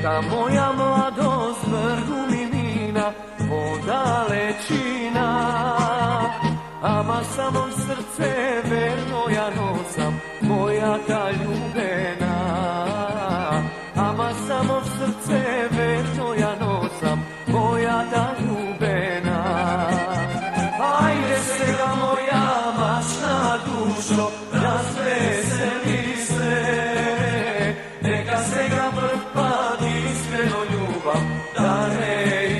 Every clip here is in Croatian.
Neka moja mladost vrhu mi mina podalečina, ama samo srce verno ja nosam, moja ta ljubena. Ama samo srce verno ja nosam, moja ta ljubena. Ajde se ga moja mašna dušo, razveseli se, neka se ga vrpad iskreno ljubav, da ne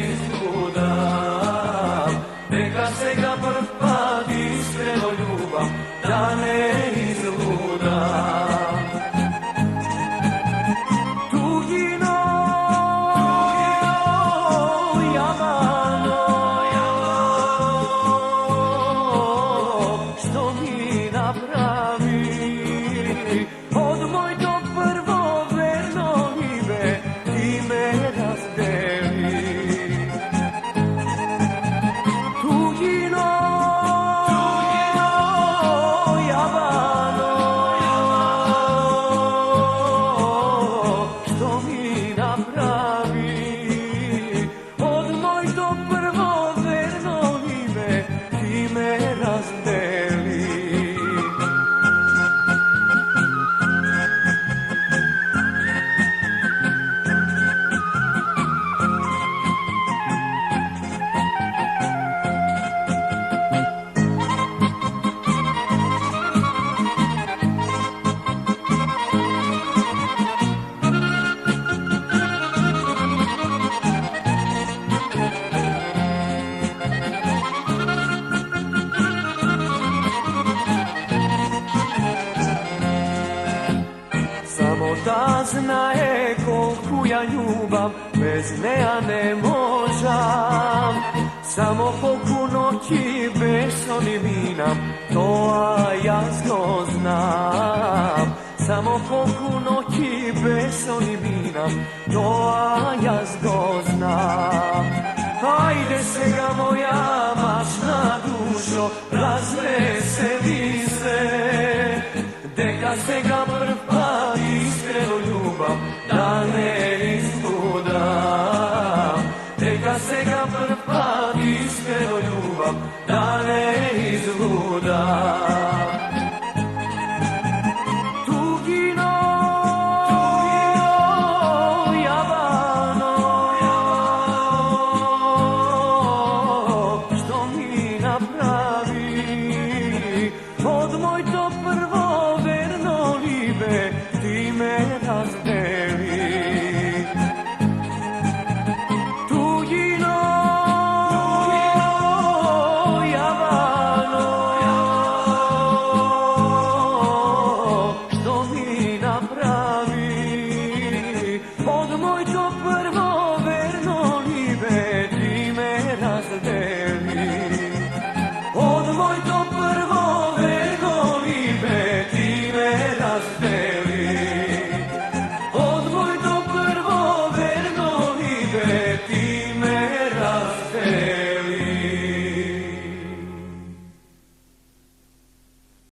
izludam. Neka se ga vrpad iskreno ljubav, da ne izludam. Od moj do prvo verno ime ti me razdeli. Tugino, javano, što mi napravi. Od moj do prvo verno ime ti me razdeli. Samo da znaje kolku ja ljubav bez neja ne možam. Samo koliko noći bez oni minam, to ja znam. Samo koliko noći bez oni minam, to ja znam. Ajde se ga moja mašna dušo, razveseli se, neka se ga vrpa iskreno ljubav, da ne izludam. Neka se ga vrpa iskreno ljubav, da ne izludam. Tugino, javano, što mi napravi. Od moj do prvo